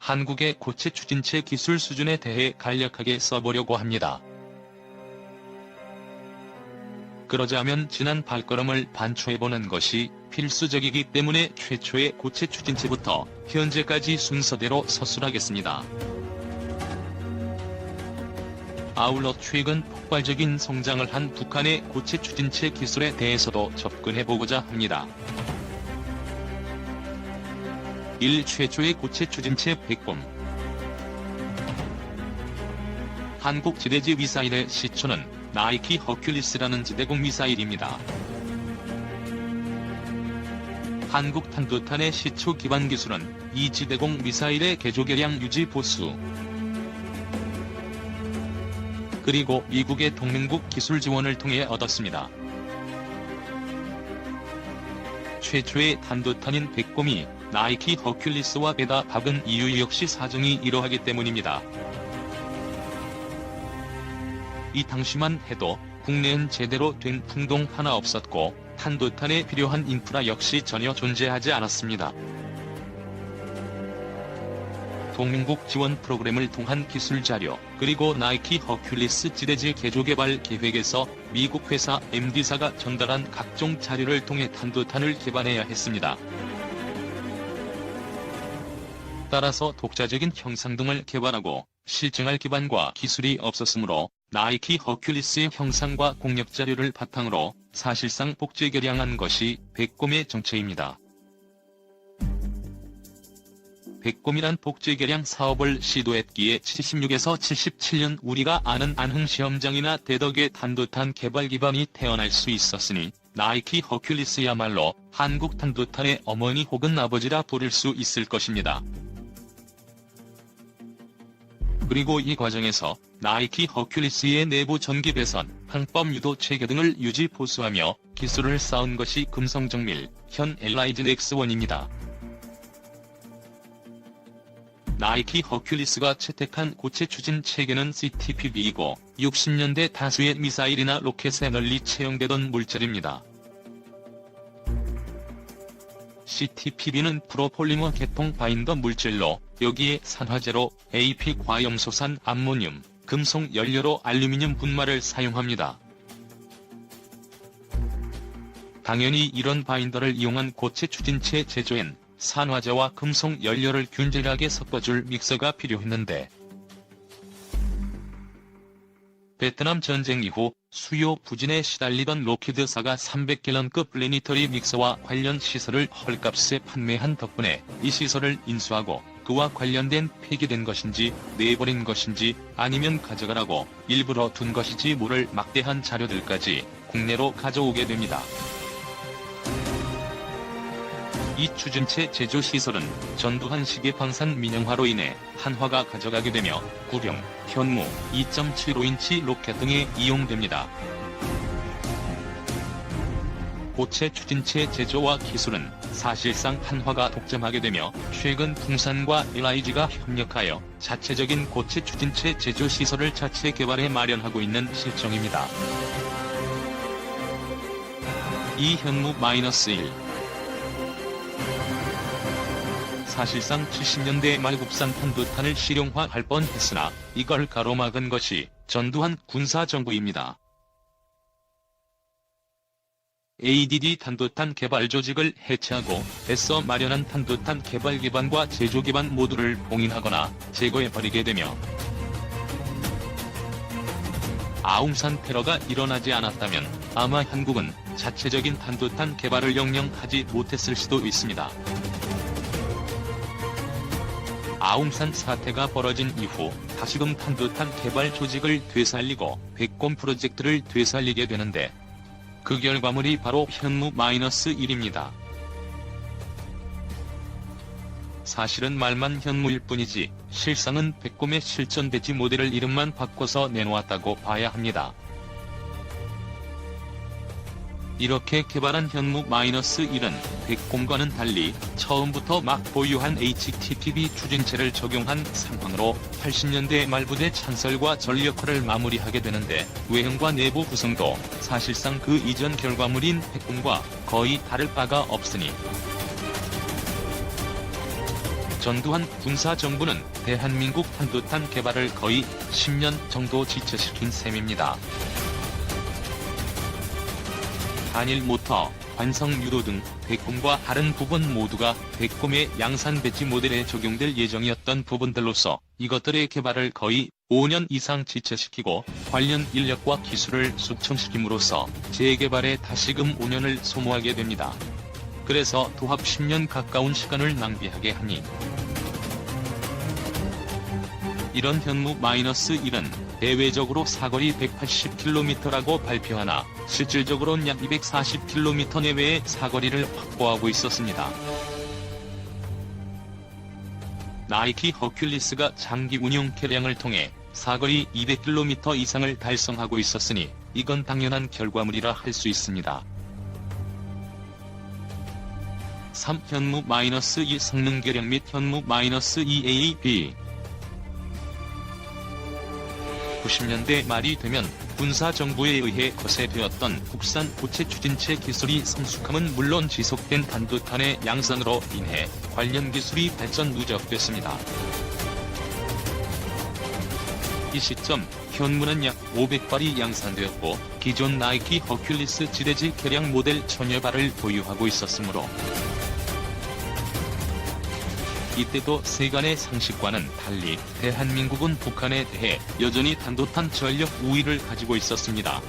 한국의 고체 추진체 기술 수준에 대해 간략하게 써보려고 합니다. 그러자면 지난 발걸음을 반추해보는 것이 필수적이기 때문에 최초의 고체 추진체부터 현재까지 순서대로 서술하겠습니다. 아울러 최근 폭발적인 성장을 한 북한의 고체 추진체 기술에 대해서도 접근해보고자 합니다. 1. 최초의 고체 추진체 백곰. 한국 지대지 미사일의 시초는 나이키 허큘리스라는 지대공 미사일입니다. 한국 탄도탄의 시초 기반 기술은 이 지대공 미사일의 개조개량 유지 보수, 그리고 미국의 동맹국 기술 지원을 통해 얻었습니다. 최초의 탄도탄인 백곰이 나이키 허큘리스와 배다 박은 이유 역시 사정이 이러하기 때문입니다. 이 당시만 해도 국내엔 제대로 된 풍동 하나 없었고 탄도탄에 필요한 인프라 역시 전혀 존재하지 않았습니다. 동맹국 지원 프로그램을 통한 기술 자료, 그리고 나이키 허큘리스 지대지 개조 개발 계획에서 미국 회사 MD사가 전달한 각종 자료를 통해 탄도탄을 개발해야 했습니다. 따라서 독자적인 형상등을 개발하고 실증할 기반과 기술이 없었으므로 나이키 허큘리스의 형상과 공략 자료를 바탕으로 사실상 복제 개량한 것이 백곰의 정체입니다. 백곰이란 복제 개량 사업을 시도했기에 76에서 77년 우리가 아는 안흥시험장이나 대덕의 탄도탄 개발 기반이 태어날 수 있었으니 나이키 허큘리스야말로 한국 탄도탄의 어머니 혹은 아버지라 부를 수 있을 것입니다. 그리고 이 과정에서 나이키 허큘리스의 내부 전기 배선, 항법 유도 체계 등을 유지 보수하며 기술을 쌓은 것이 금성정밀, 현 엘라이즈 X1입니다. 나이키 허큘리스가 채택한 고체 추진 체계는 CTPB이고 60년대 다수의 미사일이나 로켓에 널리 채용되던 물질입니다. CTPB는 프로폴리머 계통 바인더 물질로 여기에 산화제로 AP 과염소산 암모늄, 금속 연료로 알루미늄 분말을 사용합니다. 당연히 이런 바인더를 이용한 고체 추진체 제조엔 산화제와 금속 연료를 균질하게 섞어줄 믹서가 필요했는데 베트남 전쟁 이후 수요 부진에 시달리던 로키드사가 300갤런급 플래니터리 믹서와 관련 시설을 헐값에 판매한 덕분에 이 시설을 인수하고 그와 관련된 폐기된 것인지 내버린 것인지 아니면 가져가라고 일부러 둔 것인지 모를 막대한 자료들까지 국내로 가져오게 됩니다. 이 추진체 제조 시설은 전두환식의 방산 민영화로 인해 한화가 가져가게 되며 구령, 현무, 2.75인치 로켓 등에 이용됩니다. 고체 추진체 제조와 기술은 사실상 한화가 독점하게 되며 최근 풍산과 LIG가 협력하여 자체적인 고체 추진체 제조 시설을 자체 개발해 마련하고 있는 실정입니다. 이 현무-1 사실상 70년대 말 국산 탄도탄을 실용화할 뻔했으나 이걸 가로막은 것이 전두환 군사정부입니다. ADD 탄도탄 개발 조직을 해체하고 애써 마련한 탄도탄 개발 기반과 제조 기반 모두를 봉인하거나 제거해버리게 되며 아웅산 테러가 일어나지 않았다면 아마 한국은 자체적인 탄도탄 개발을 영영 하지 못했을 수도 있습니다. 아웅산 사태가 벌어진 이후 다시금 탄도탄 개발 조직을 되살리고 백곰 프로젝트를 되살리게 되는데 그 결과물이 바로 현무-1입니다. 사실은 말만 현무일 뿐이지 실상은 백곰의 실전배지 모델을 이름만 바꿔서 내놓았다고 봐야 합니다. 이렇게 개발한 현무-1은 백곰과는 달리 처음부터 막 보유한 HTPB 추진체를 적용한 상황으로 80년대 말부대 찬설과 전력화를 마무리하게 되는데 외형과 내부 구성도 사실상 그 이전 결과물인 백곰과 거의 다를 바가 없으니 전두환 군사정부는 대한민국 탄도탄 개발을 거의 10년 정도 지체시킨 셈입니다. 한일모터, 관성유도 등 백곰과 다른 부분 모두가 백곰의 양산 배치 모델에 적용될 예정이었던 부분들로서 이것들의 개발을 거의 5년 이상 지체시키고 관련 인력과 기술을 숙청시킴으로써 재개발에 다시금 5년을 소모하게 됩니다. 그래서 도합 10년 가까운 시간을 낭비하게 하니 이런 현무-1은 대외적으로 사거리 180km라고 발표하나 실질적으로는 약 240km 내외의 사거리를 확보하고 있었습니다. 나이키 허큘리스가 장기 운용 개량을 통해 사거리 200km 이상을 달성하고 있었으니 이건 당연한 결과물이라 할 수 있습니다. 3. 현무-2 성능 개량 및 현무-2AAB 90년대 말이 되면 군사정부에 의해 거세되었던 국산 고체 추진체 기술이 성숙함은 물론 지속된 탄도탄의 양산으로 인해 관련 기술이 발전 누적됐습니다. 이 시점 현무는 약 500발이 양산되었고 기존 나이키 허큘리스 지대지 개량 모델 1000여 발을 보유하고 있었으므로 이때도 세간의 상식과는 달리 대한민국은 북한에 대해 여전히 탄도탄 전력 우위를 가지고 있었습니다.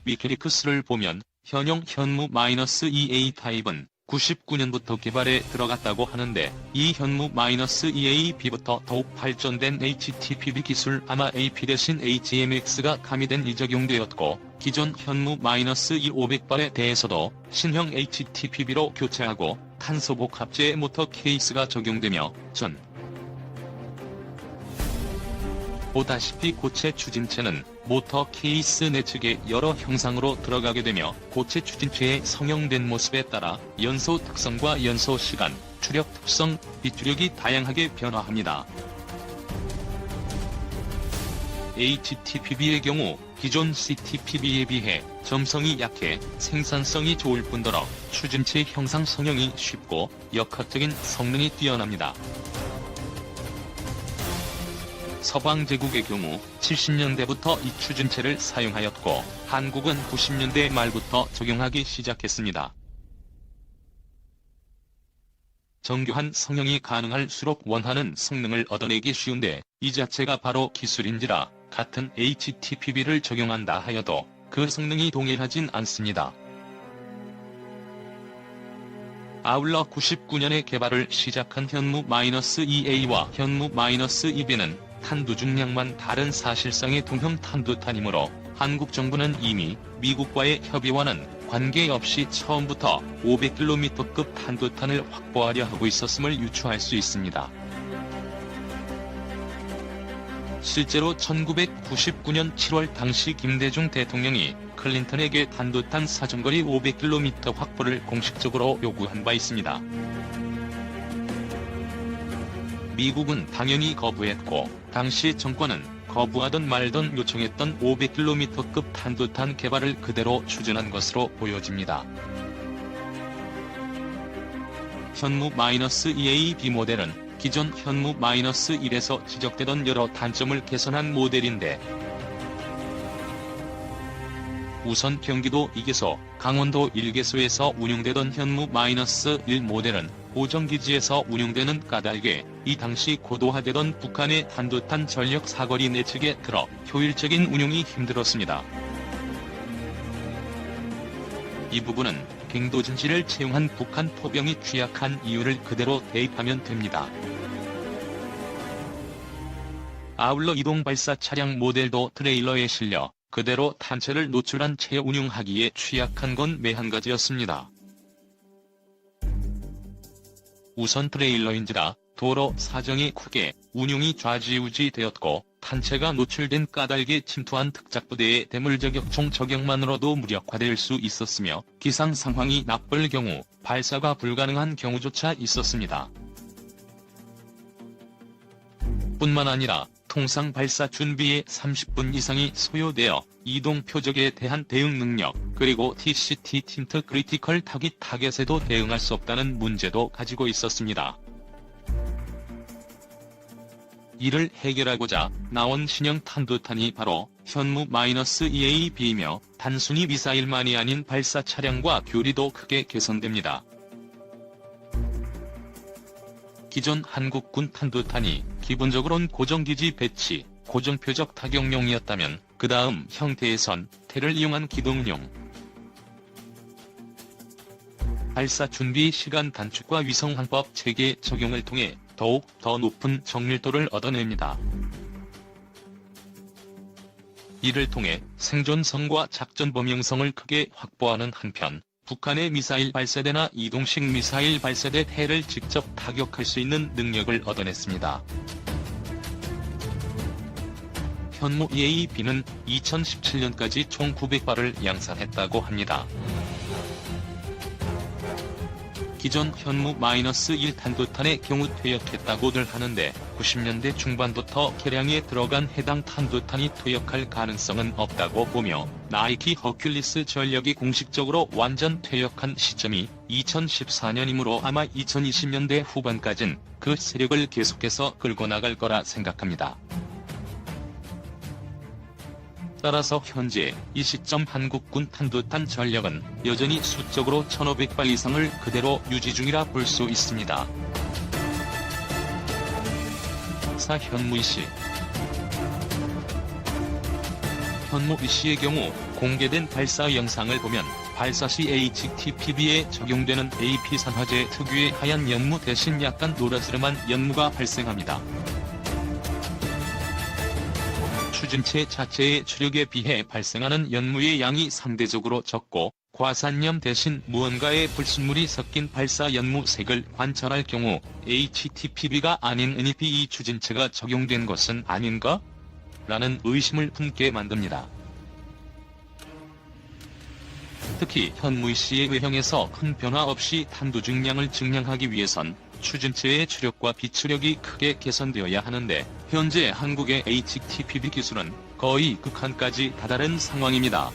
위키리크스를 보면 현용 현무-2A 타입은 99년부터 개발에 들어갔다고 하는데 이 현무-2AB부터 더욱 발전된 HTPB 기술 아마 AP 대신 HMX가 가미된 적용되었고 기존 현무-2 500발에 대해서도 신형 HTPB로 교체하고 탄소복합제 모터 케이스가 적용되며 전 보다시피 고체 추진체는 모터 케이스 내측의 여러 형상으로 들어가게 되며 고체 추진체의 성형된 모습에 따라 연소 특성과 연소 시간, 추력 특성, 비추력이 다양하게 변화합니다. HTPB의 경우 기존 CTPB에 비해 점성이 약해 생산성이 좋을 뿐더러 추진체 형상 성형이 쉽고 역학적인 성능이 뛰어납니다. 서방 제국의 경우 70년대부터 이 추진체를 사용하였고 한국은 90년대 말부터 적용하기 시작했습니다. 정교한 성형이 가능할수록 원하는 성능을 얻어내기 쉬운데 이 자체가 바로 기술인지라 같은 HTPB를 적용한다 하여도 그 성능이 동일하진 않습니다. 아울러 99년에 개발을 시작한 현무-2A와 현무-2B는 탄두 중량만 다른 사실상의 동형 탄두탄이므로 한국 정부는 이미 미국과의 협의와는 관계없이 처음부터 500km급 탄두탄을 확보하려 하고 있었음을 유추할 수 있습니다. 실제로 1999년 7월 당시 김대중 대통령이 클린턴에게 탄도탄 사정거리 500km 확보를 공식적으로 요구한 바 있습니다. 미국은 당연히 거부했고 당시 정권은 거부하던 말던 요청했던 500km급 탄도탄 개발을 그대로 추진한 것으로 보여집니다. 현무-2AB 모델은 기존 현무-1에서 지적되던 여러 단점을 개선한 모델인데 우선 경기도 2개소, 강원도 1개소에서 운용되던 현무-1 모델은 고정기지에서 운용되는 까닭에 이 당시 고도화되던 북한의 탄도탄 전력 사거리 내측에 들어 효율적인 운용이 힘들었습니다. 이 부분은 갱도 진실을 채용한 북한 포병이 취약한 이유를 그대로 대입하면 됩니다. 아울러 이동 발사 차량 모델도 트레일러에 실려 그대로 탄체를 노출한 채 운용하기에 취약한 건 매한가지였습니다. 우선 트레일러인지라 도로 사정이 크게 운용이 좌지우지 되었고 탄체가 노출된 까닭에 침투한 특작부대의 대물저격총 저격만으로도 무력화될 수 있었으며 기상 상황이 나쁠 경우 발사가 불가능한 경우조차 있었습니다. 뿐만 아니라 통상 발사 준비에 30분 이상이 소요되어 이동 표적에 대한 대응 능력, 그리고 TCT 팀트 크리티컬 타깃 타겟에도 대응할 수 없다는 문제도 가지고 있었습니다. 이를 해결하고자 나온 신형 탄도탄이 바로 현무-EAB이며 단순히 미사일만이 아닌 발사 차량과 교리도 크게 개선됩니다. 기존 한국군 탄도탄이 기본적으로는 고정기지 배치, 고정표적 타격용이었다면 그 다음 형태에선 태를 이용한 기동용, 발사 준비 시간 단축과 위성 항법 체계 적용을 통해 더욱 더 높은 정밀도를 얻어냅니다. 이를 통해 생존성과 작전 범용성을 크게 확보하는 한편, 북한의 미사일 발사대나 이동식 미사일 발사대 태를 직접 타격할 수 있는 능력을 얻어냈습니다. 현무-EAB는 2017년까지 총 900발을 양산했다고 합니다. 기존 현무-1 탄도탄의 경우 퇴역했다고들 하는데 90년대 중반부터 개량에 들어간 해당 탄도탄이 퇴역할 가능성은 없다고 보며 나이키 허큘리스 전력이 공식적으로 완전 퇴역한 시점이 2014년이므로 아마 2020년대 후반까진 그 세력을 계속해서 끌고 나갈 거라 생각합니다. 따라서 현재 이 시점 한국군 탄도탄 전력은 여전히 수적으로 1500발 이상을 그대로 유지 중이라 볼 수 있습니다. 현무-2씨. 현무-2씨의 경우 공개된 발사 영상을 보면 발사 시 HTPB에 적용되는 AP-산화제 특유의 하얀 연무 대신 약간 노르스름한 연무가 발생합니다. 추진체 자체의 추력에 비해 발생하는 연무의 양이 상대적으로 적고 과산염 대신 무언가의 불순물이 섞인 발사 연무색을 관찰할 경우 HTPB가 아닌 NEPE 추진체가 적용된 것은 아닌가? 라는 의심을 품게 만듭니다. 특히 현무-2씨의 외형에서 큰 변화 없이 탄도 중량을 증량하기 위해선 추진체의 추력과 비추력이 크게 개선되어야 하는데 현재 한국의 HTPB 기술은 거의 극한까지 다다른 상황입니다.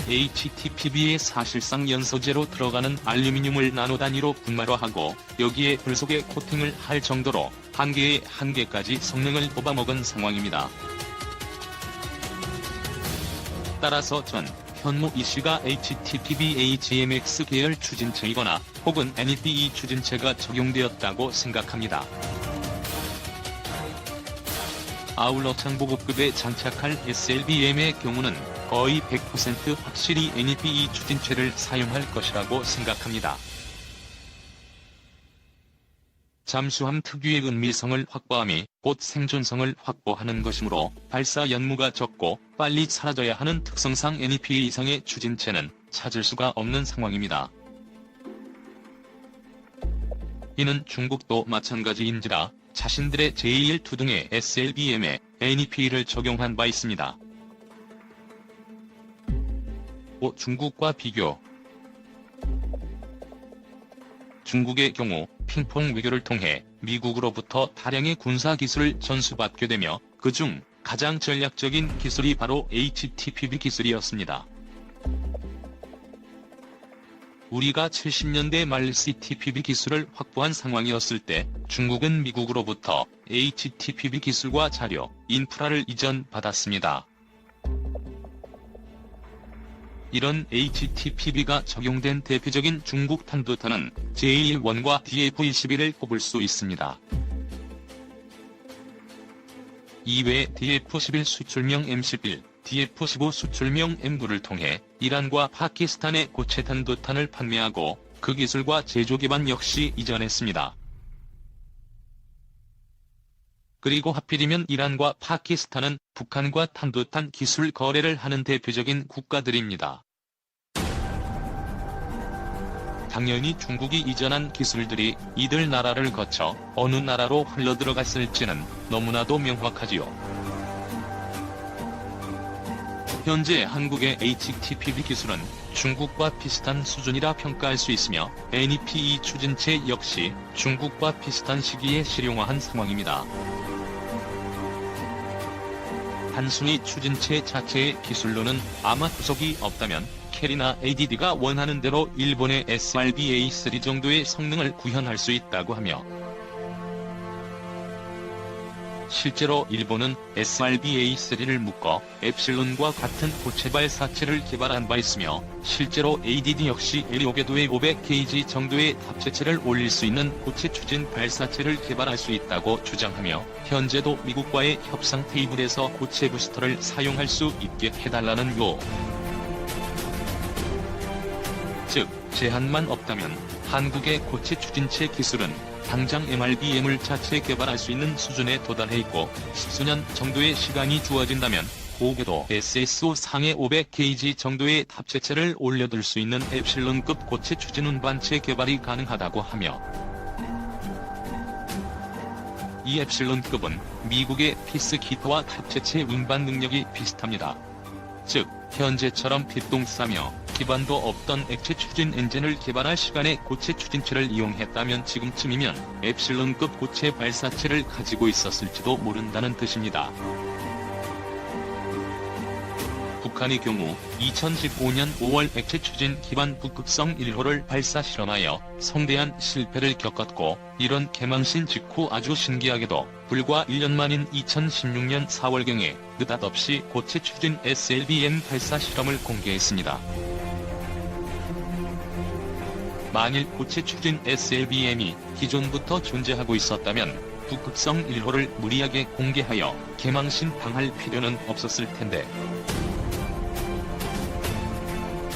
HTPB에 사실상 연소재로 들어가는 알루미늄을 나노 단위로 분말화하고 여기에 불속에 코팅을 할 정도로 한계의 한계까지 성능을 뽑아먹은 상황입니다. 따라서 전 현무-2씨가 HTPB HMX 계열 추진체이거나 혹은 NEPE 추진체가 적용되었다고 생각합니다. 아울러 장보급급에 장착할 SLBM의 경우는 거의 100% 확실히 NEPE 추진체를 사용할 것이라고 생각합니다. 잠수함 특유의 은밀성을 확보함이 곧 생존성을 확보하는 것이므로 발사 연무가 적고 빨리 사라져야 하는 특성상 NEPE 이상의 추진체는 찾을 수가 없는 상황입니다. 이는 중국도 마찬가지인지라 자신들의 제1 투둥의 SLBM에 NEPE를 적용한 바 있습니다. 중국과 비교. 중국의 경우 핑퐁 외교를 통해 미국으로부터 다량의 군사기술을 전수받게 되며 그중 가장 전략적인 기술이 바로 HTPB 기술이었습니다. 우리가 70년대 말 CTPB 기술을 확보한 상황이었을 때 중국은 미국으로부터 HTPB 기술과 자료, 인프라를 이전받았습니다. 이런 HTPB가 적용된 대표적인 중국 탄도탄은 제1원과 DF-21을 꼽을 수 있습니다. 이외에 DF-11 수출명 M11, DF-15 수출명 M9를 통해 이란과 파키스탄에 고체 탄도탄을 판매하고 그 기술과 제조 기반 역시 이전했습니다. 그리고 하필이면 이란과 파키스탄은 북한과 탄도탄 기술 거래를 하는 대표적인 국가들입니다. 당연히 중국이 이전한 기술들이 이들 나라를 거쳐 어느 나라로 흘러들어갔을지는 너무나도 명확하지요. 현재 한국의 HTPB 기술은 중국과 비슷한 수준이라 평가할 수 있으며 NEPE 추진체 역시 중국과 비슷한 시기에 실용화한 상황입니다. 단순히 추진체 자체의 기술로는 아마 부족이 없다면 캐리나 ADD가 원하는 대로 일본의 SRB-A3 정도의 성능을 구현할 수 있다고 하며, 실제로 일본은 SRB-A3를 묶어 엡실론과 같은 고체 발사체를 개발한 바 있으며, 실제로 ADD 역시 LEO 궤도에 500kg 정도의 탑재체를 올릴 수 있는 고체 추진 발사체를 개발할 수 있다고 주장하며, 현재도 미국과의 협상 테이블에서 고체 부스터를 사용할 수 있게 해달라는 요. 즉, 제한만 없다면 한국의 고체 추진체 기술은 당장 MRBM을 자체 개발할 수 있는 수준에 도달해 있고, 십수년 정도의 시간이 주어진다면 고궤도 SSO 상해 500kg 정도의 탑재체를 올려둘 수 있는 엡실론급 고체 추진 운반체 개발이 가능하다고 하며, 이 엡실론급은 미국의 피스키터와 탑재체 운반 능력이 비슷합니다. 즉, 현재처럼 핏동 싸며 기반도 없던 액체 추진 엔진을 개발할 시간에 고체 추진체를 이용했다면 지금쯤이면 엡실론급 고체 발사체를 가지고 있었을지도 모른다는 뜻입니다. 북한의 경우 2015년 5월 액체 추진 기반 북극성 1호를 발사 실험하여 성대한 실패를 겪었고, 이런 개망신 직후 아주 신기하게도 불과 1년 만인 2016년 4월경에 느닷없이 고체 추진 SLBM 발사 실험을 공개했습니다. 만일 고체 추진 SLBM이 기존부터 존재하고 있었다면 북극성 1호를 무리하게 공개하여 개망신 당할 필요는 없었을 텐데,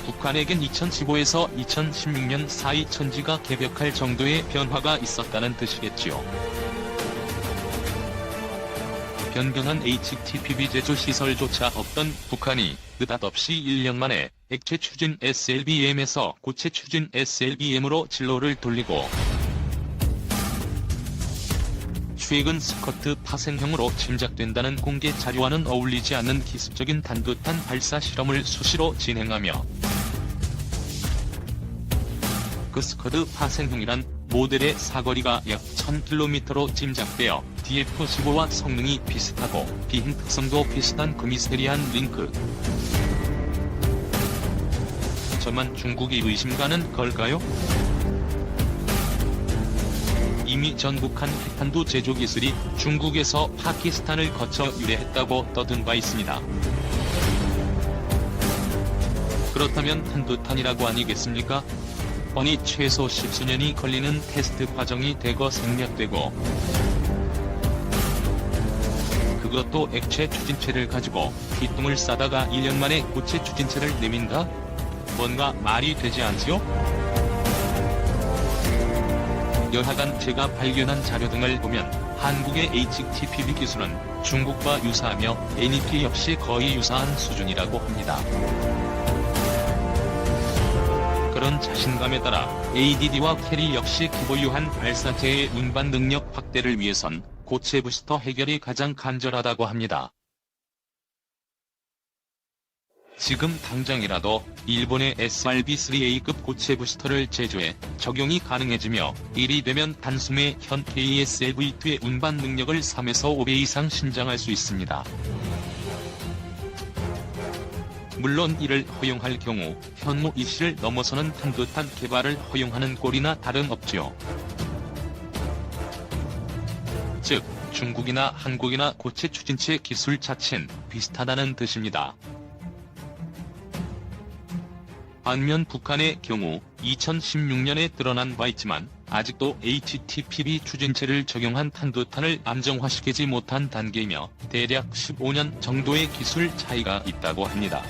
북한에겐 2015에서 2016년 사이 천지가 개벽할 정도의 변화가 있었다는 뜻이겠지요. 변경한 HTPB 제조 시설조차 없던 북한이 느닷없이 1년 만에 액체 추진 SLBM에서 고체 추진 SLBM으로 진로를 돌리고, 최근 스커트 파생형으로 짐작된다는 공개 자료와는 어울리지 않는 기습적인 단도탄 발사 실험을 수시로 진행하며, 그 스커트 파생형이란 모델의 사거리가 약 1000km로 짐작되어 DF-15와 성능이 비슷하고 비행 특성도 비슷한 금이스테리한 링크. 저만 중국이 의심 가는 걸까요? 이미 전 북한 핵탄두 제조 기술이 중국에서 파키스탄을 거쳐 유래했다고 떠든 바 있습니다. 그렇다면 탄두탄이라고 아니겠습니까? 아니, 최소 10수년이 걸리는 테스트 과정이 대거 생략되고, 그것도 액체 추진체를 가지고 휘뚱을 싸다가 1년 만에 고체 추진체를 내민다? 뭔가 말이 되지 않지요? 여하간 제가 발견한 자료 등을 보면 한국의 HTPB 기술은 중국과 유사하며 NEP 역시 거의 유사한 수준이라고 합니다. 그런 자신감에 따라 ADD와 캐리 역시 기보유한 발사체의 운반 능력 확대를 위해선 고체 부스터 해결이 가장 간절하다고 합니다. 지금 당장이라도 일본의 SRB-3A급 고체 부스터를 제조해 적용이 가능해지며, 일이 되면 단숨에 현 KSLV-2의 운반 능력을 3에서 5배 이상 신장할 수 있습니다. 물론 이를 허용할 경우 현무 이시를 넘어서는 탄두탄 개발을 허용하는 꼴이나 다름없지요. 즉, 중국이나 한국이나 고체 추진체 기술 자체는 비슷하다는 뜻입니다. 반면 북한의 경우 2016년에 드러난 바 있지만 아직도 HTPB 추진체를 적용한 탄두탄을 안정화시키지 못한 단계이며 대략 15년 정도의 기술 차이가 있다고 합니다.